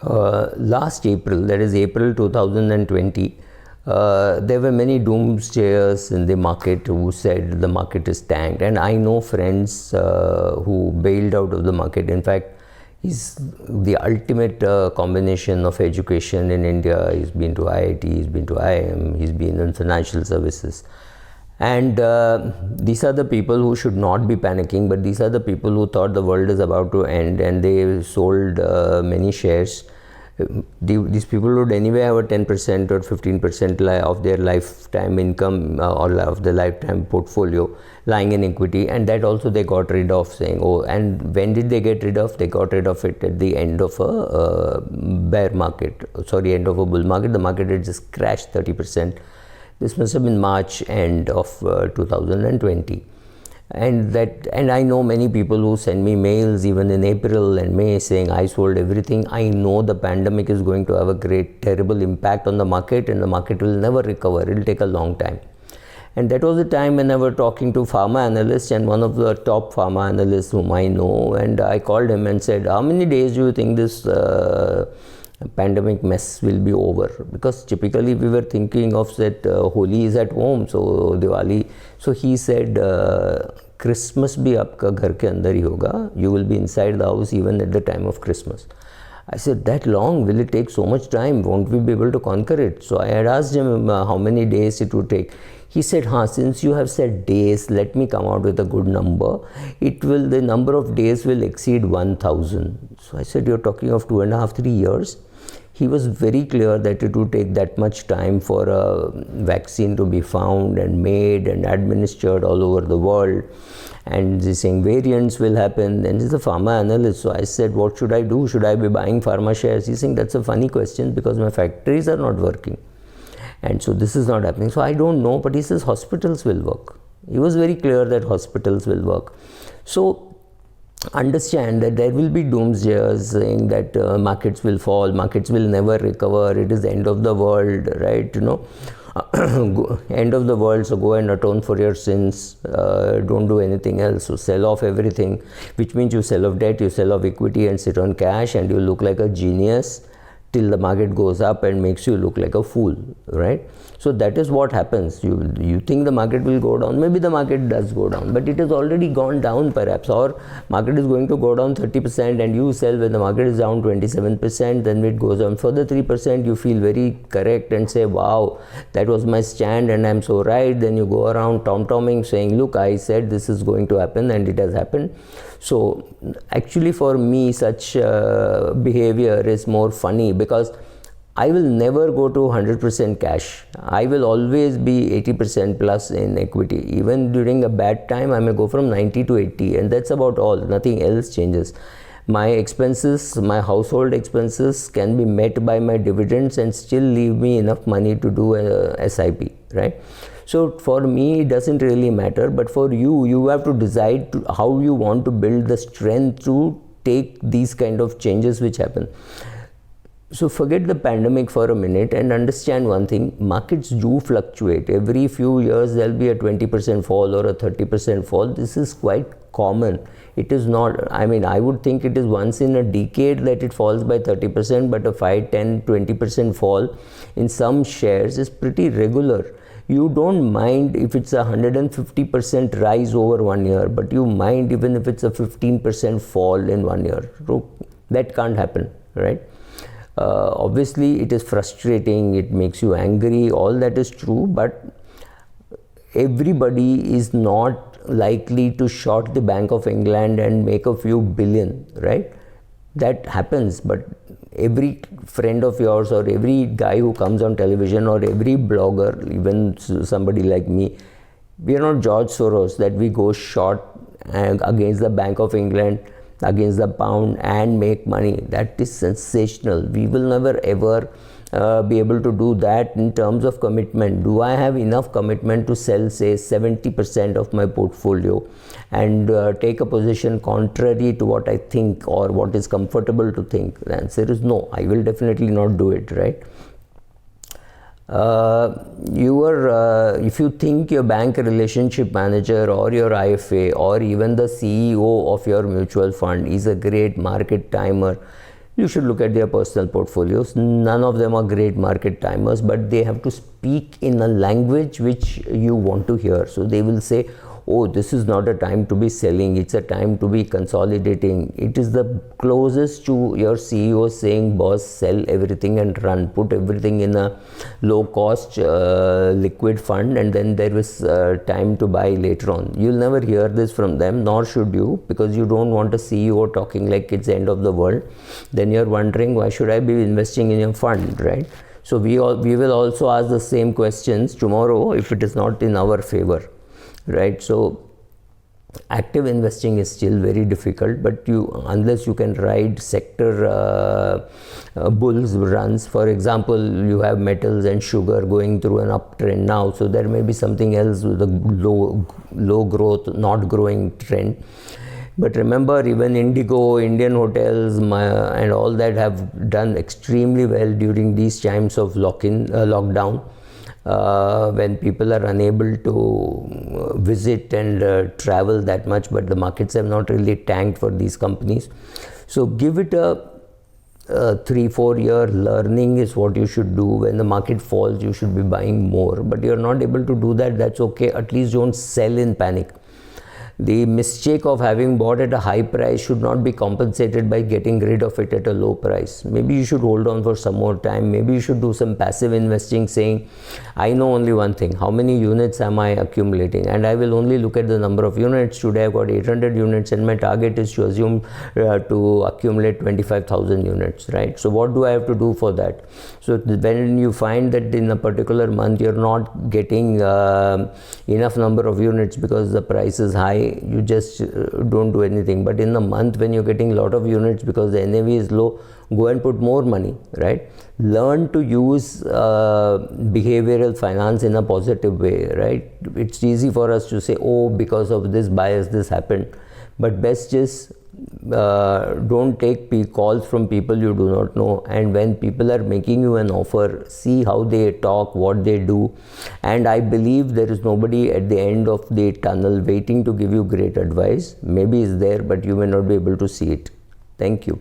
Last April, that is April 2020, there were many doomsayers in the market who said the market is tanked, and I know friends who bailed out of the market. In fact, he's the ultimate combination of education in India. He's been to IIT, he's been to IIM, he's been in financial services. And these are the people who should not be panicking, but these are the people who thought the world is about to end, and they sold many shares. These people would anyway have a 10% or 15% of their lifetime income or of the lifetime portfolio lying in equity, and that also they got rid of, saying, oh, and when did they get rid of? They got rid of it at the end of a bear market, end of a bull market. The market had just crashed 30%. This must have been March end of 2020. And I know many people who send me mails even in April and May saying, I sold everything. I know the pandemic is going to have a terrible impact on the market, and the market will never recover. It will take a long time. And that was the time when I was talking to pharma analysts, and one of the top pharma analysts whom I know, and I called him and said, how many days do you think this pandemic mess will be over? Because typically we were thinking of that Holi is at home, so Diwali. So he said, Christmas bhi aapka ghar ke andar hi hoga. You will be inside the house even at the time of Christmas. I said, that long? Will it take so much time? Won't we be able to conquer it? So I had asked him how many days it would take. He said, since you have said days, let me come out with a good number. The number of days will exceed 1,000. So I said, you're talking of 2.5, 3 years? He was very clear that it would take that much time for a vaccine to be found and made and administered all over the world. And he's saying variants will happen. And he's a pharma analyst. So I said, what should I do? Should I be buying pharma shares? He's saying, that's a funny question because my factories are not working. And so this is not happening. So I don't know, but he says hospitals will work. He was very clear that hospitals will work. So understand that there will be doomsayers saying that markets will fall, markets will never recover, it is the end of the world, right? End of the world, so go and atone for your sins, don't do anything else. So sell off everything, which means you sell off debt, you sell off equity and sit on cash, and you look like a genius till the market goes up and makes you look like a fool, right? So that is what happens. You think the market will go down, maybe the market does go down, but it has already gone down perhaps, or market is going to go down 30% and you sell when the market is down 27%, then it goes down further 3%, you feel very correct and say, wow, that was my stand and I'm so right. Then you go around tom-tomming saying, look, I said this is going to happen and it has happened. So actually for me, such behavior is more funny because I will never go to 100% cash. I will always be 80% plus in equity. Even during a bad time, I may go from 90 to 80, and that's about all. Nothing else changes. My expenses, my household expenses can be met by my dividends and still leave me enough money to do a SIP, right? So for me, it doesn't really matter, but for you, you have to decide how you want to build the strength to take these kind of changes which happen. So forget the pandemic for a minute and understand one thing, markets do fluctuate. Every few years there will be a 20% fall or a 30% fall. This is quite common. It is not, I mean, I would think it is once in a decade that it falls by 30%, but a 5, 10, 20% fall in some shares is pretty regular. You don't mind if it's a 150% rise over 1 year, but you mind even if it's a 15% fall in 1 year. That can't happen, right? Obviously, it is frustrating, it makes you angry, all that is true, but everybody is not likely to short the Bank of England and make a few billion, right? That happens, but every friend of yours or every guy who comes on television or every blogger, even somebody like me, we are not George Soros that we go short against the Bank of England, against the pound and make money. That is sensational. We will never ever be able to do that in terms of commitment. Do I have enough commitment to sell, say, 70% of my portfolio and take a position contrary to what I think or what is comfortable to think? The answer is no. I will definitely not do it, right? If you think your bank relationship manager or your IFA or even the CEO of your mutual fund is a great market timer, you should look at their personal portfolios. None of them are great market timers, but they have to speak in a language which you want to hear. So they will say, oh, this is not a time to be selling, it's a time to be consolidating. It is the closest to your CEO saying, boss, sell everything and run, put everything in a low cost liquid fund, and then there is time to buy later on. You'll never hear this from them, nor should you, because you don't want a CEO talking like it's the end of the world. Then you're wondering, why should I be investing in your fund, right? So we will also ask the same questions tomorrow if it is not in our favor. Right, so active investing is still very difficult, but unless you can ride sector bulls runs. For example, you have metals and sugar going through an uptrend now, so there may be something else with a low growth, not growing trend. But remember, even Indigo, Indian hotels, and all that have done extremely well during these times of lockdown. When people are unable to visit and travel that much, but the markets have not really tanked for these companies. So give it a 3-4 year learning is what you should do. When the market falls, you should be buying more, but you're not able to do that, that's okay. At least don't sell in panic. The mistake of having bought at a high price should not be compensated by getting rid of it at a low price. Maybe you should hold on for some more time. Maybe you should do some passive investing, saying, I know only one thing, how many units am I accumulating, and I will only look at the number of units. Today I've got 800 units and my target is to assume to accumulate 25,000 units, right? So what do I have to do for that? So when you find that in a particular month you're not getting enough number of units because the price is high, you just don't do anything. But in the month when you're getting a lot of units because the NAV is low, go and put more money, right? Learn to use behavioral finance in a positive way, right? It's easy for us to say, oh, because of this bias this happened, but best just don't take calls from people you do not know. And when people are making you an offer, see how they talk, what they do. And I believe there is nobody at the end of the tunnel waiting to give you great advice. Maybe it's there, but you may not be able to see it. Thank you.